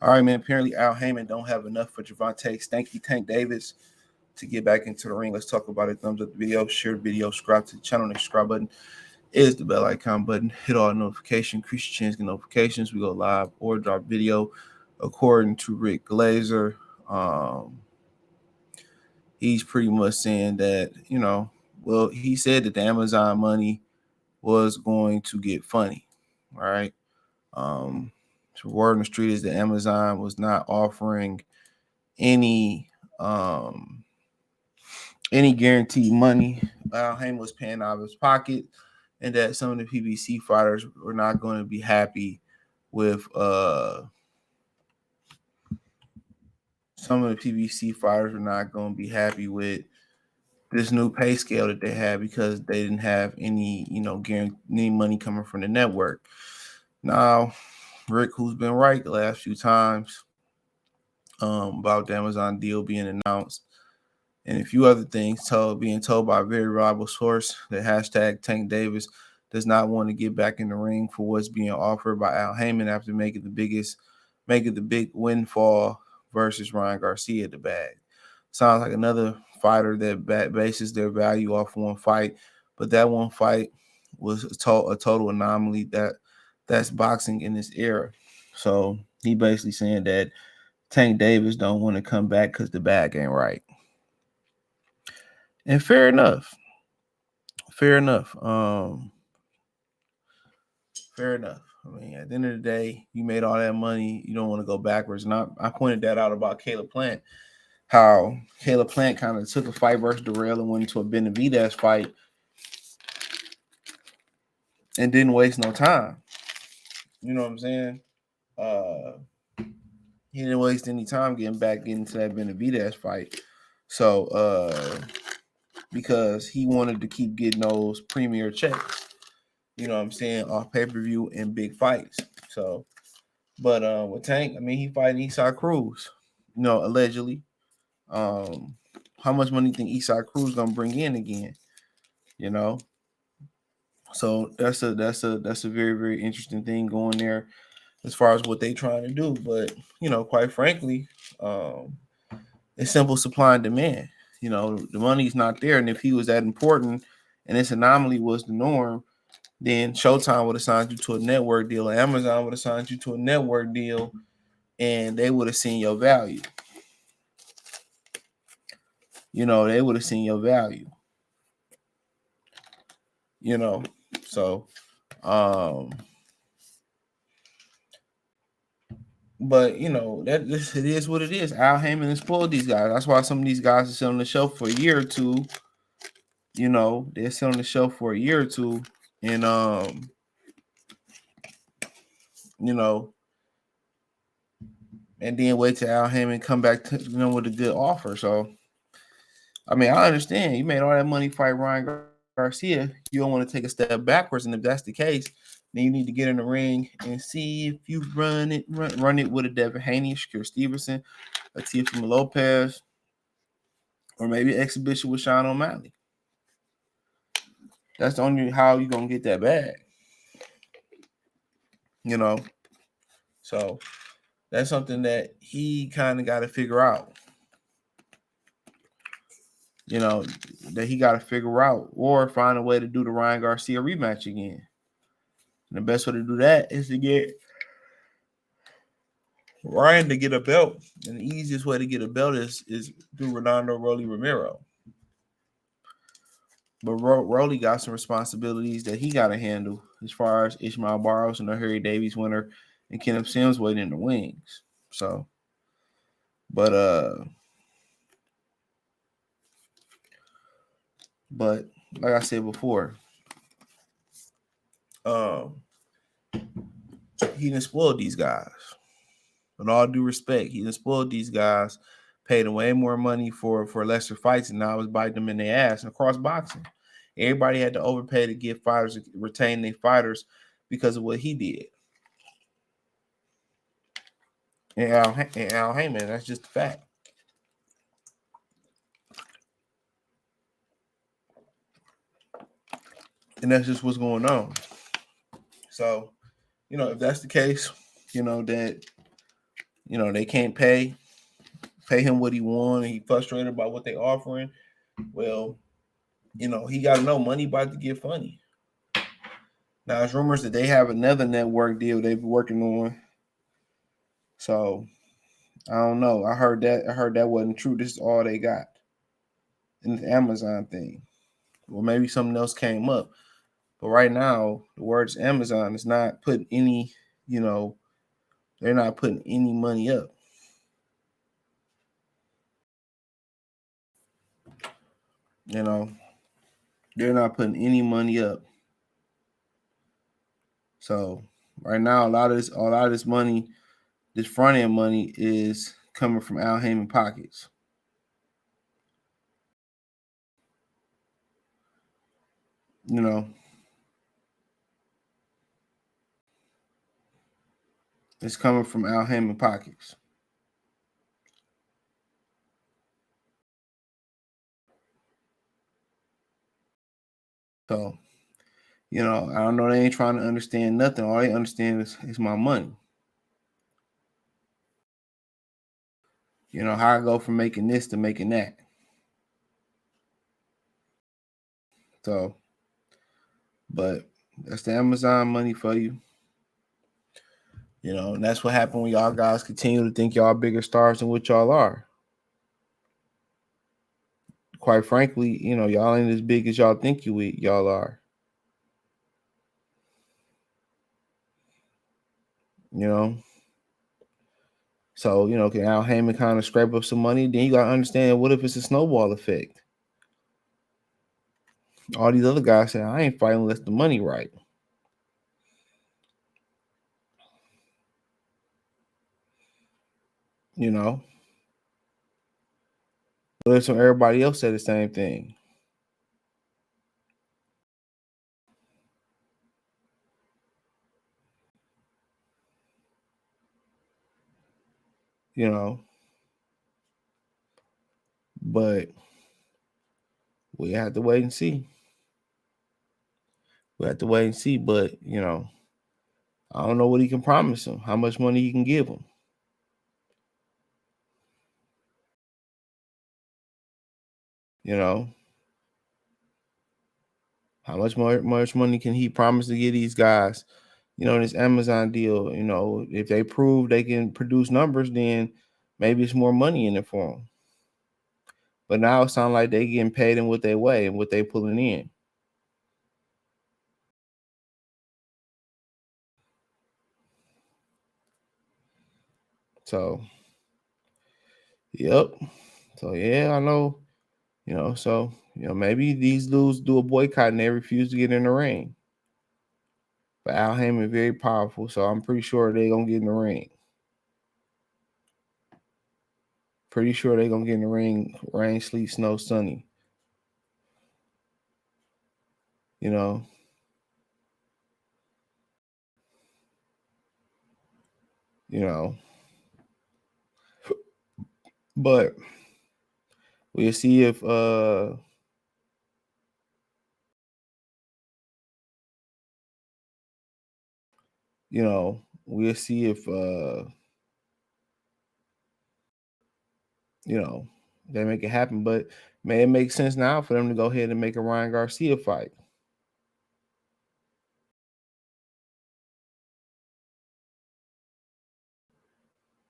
All right, man. Apparently, Al Heyman don't have enough for Gervonta Stanky Tank Davis to get back into the ring. Let's talk about it. Thumbs up the video, share the video, subscribe to the channel. Next subscribe button is the bell icon button. Hit all notifications, increase your chance to get notifications. We go live or drop video according to Rick Glazer. He's pretty much saying that, well, he said that the Amazon money was going to get funny. All right. So word on the street is that Amazon was not offering any guaranteed money. Al Heyman was paying out of his pocket, and that some of the PBC fighters were not going to be happy with this new pay scale that they had because they didn't have any, guaranteed money coming from the network. Now, Rick, who's been right the last few times about the Amazon deal being announced, and a few other things being told by a very reliable source that hashtag Tank Davis does not want to get back in the ring for what's being offered by Al Heyman after making the big windfall versus Ryan Garcia the bag. Sounds like another fighter that bases their value off one fight, but that one fight was a total anomaly that's boxing in this era. So he basically saying that Tank Davis don't want to come back because the bag ain't right. And fair enough. Fair enough. I mean, at the end of the day, you made all that money. You don't want to go backwards. And I pointed that out about Caleb Plant, how Caleb Plant kind of took a fight versus Darrell and went into a Benavidez fight and didn't waste no time. You know what I'm saying? He didn't waste any time getting back into that Benavidez fight. So, because he wanted to keep getting those premier checks, you know what I'm saying, off pay-per-view and big fights. So, but with Tank, I mean, he fighting Eastside Cruz, allegedly. How much money do you think Eastside Cruz gonna bring in again? So that's a very, very interesting thing going there as far as what they trying to do. But quite frankly, it's simple supply and demand. The money's not there, and if he was that important and this anomaly was the norm, then Showtime would have signed you to a network deal, or Amazon would have signed you to a network deal, and they would have seen your value. They would have seen your value. So, but it is what it is. Al Heyman has spoiled these guys. That's why some of these guys are sitting on the shelf for a year or two. They're sitting on the shelf for a year or two, and and then wait till Al Heyman come back to, with a good offer. So, I mean, I understand you made all that money fight Ryan Garcia. You don't want to take a step backwards, and if that's the case, then you need to get in the ring and see if you run it with a Devin Haney, Shakur Stevenson, a Teofimo Lopez, or maybe an exhibition with Sean O'Malley. That's the only how you're gonna get that bag. So that's something that he kind of got to figure out. That he got to figure out, or find a way to do the Ryan Garcia rematch again. And the best way to do that is to get Ryan to get a belt. And the easiest way to get a belt is through Ronaldo Rolly Romero. But Rolly got some responsibilities that he got to handle as far as Ishmael Barros and the Harry Davies winner and Kenneth Sims waiting in the wings. So, but like I said before, he didn't spoil these guys. With all due respect, he didn't spoil these guys, paid them way more money for lesser fights, and now I was biting them in their ass. And across boxing, everybody had to overpay to get fighters, retain their fighters because of what he did. And Al Heyman, that's just a fact. And that's just what's going on. So, if that's the case, that They can't pay him what he wants. He frustrated about what they offering. Well, he got to know money about to get funny. Now, it's rumors that they have another network deal they've been working on. So I don't know. I heard that wasn't true. This is all they got in the Amazon thing. Well, maybe something else came up. But right now, the words Amazon is not putting any, they're not putting any money up. They're not putting any money up. So right now, a lot of this money, this front end money, is coming from Al Heyman pockets. It's coming from Al Heyman pockets. So, I don't know. They ain't trying to understand nothing. All they understand is my money. How I go from making this to making that. So, but that's the Amazon money for you. And that's what happened when y'all guys continue to think y'all bigger stars than what y'all are. Quite frankly, y'all ain't as big as y'all think y'all are. So, can Al Heyman kind of scrape up some money? Then you got to understand, what if it's a snowball effect? All these other guys say, I ain't fighting unless the money right. But if everybody else said the same thing. But we have to wait and see. We have to wait and see. But, I don't know what he can promise him, how much money he can give him. How much money can he promise to get these guys? This Amazon deal, if they prove they can produce numbers, then maybe it's more money in it for them. But now it sounds like they getting paid in what they weigh and what they pulling in. So, yep. So yeah, I know. So maybe these dudes do a boycott and they refuse to get in the ring. But Al Heyman is very powerful, so I'm pretty sure they're gonna get in the ring. Pretty sure they're gonna get in the ring, rain, sleet, snow, sunny. you know. You know, but we'll see if we'll see if they make it happen. But may it make sense now for them to go ahead and make a Ryan Garcia fight.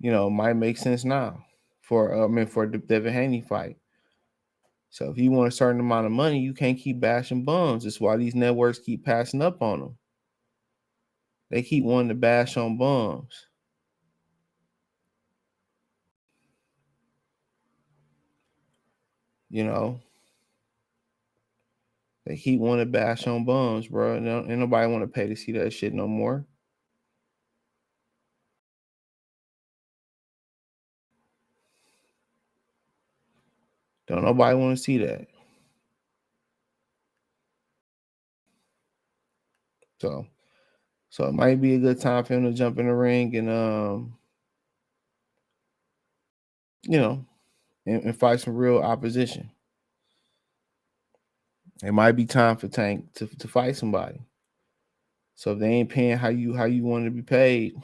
Might make sense now for the Devin Haney fight. So if you want a certain amount of money, you can't keep bashing bums. That's why these networks keep passing up on them. They keep wanting to bash on bums. They keep wanting to bash on bums, bro. Ain't nobody want to pay to see that shit no more. Don't nobody want to see that. So it might be a good time for him to jump in the ring and and fight some real opposition. It might be time for Tank to fight somebody. So if they ain't paying how you want to be paid,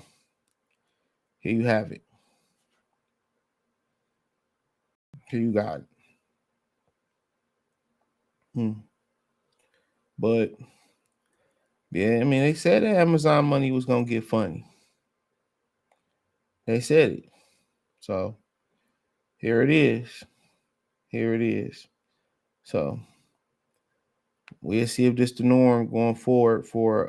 here you have it. Here you got it. But yeah, I mean, they said that Amazon money was gonna get funny. They said it. So here it is. Here it is. So we'll see if this the norm going forward for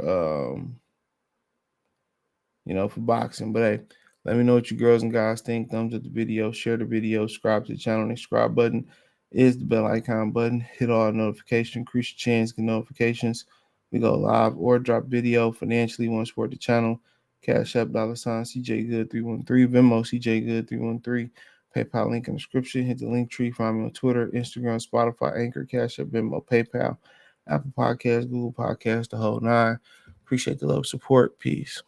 for boxing. But hey, let me know what you girls and guys think. Thumbs up the video, share the video, subscribe to the channel. The subscribe button is the bell icon button. Hit all notifications, increase your chance, get notifications. We go live or drop video financially. Want to support the channel? Cash App $sign CJ Good 313, Venmo CJ Good 313. PayPal link in the description. Hit the link tree. Find me on Twitter, Instagram, Spotify, Anchor, Cash App, Venmo, PayPal, Apple Podcasts, Google Podcasts, the whole nine. Appreciate the love, support. Peace.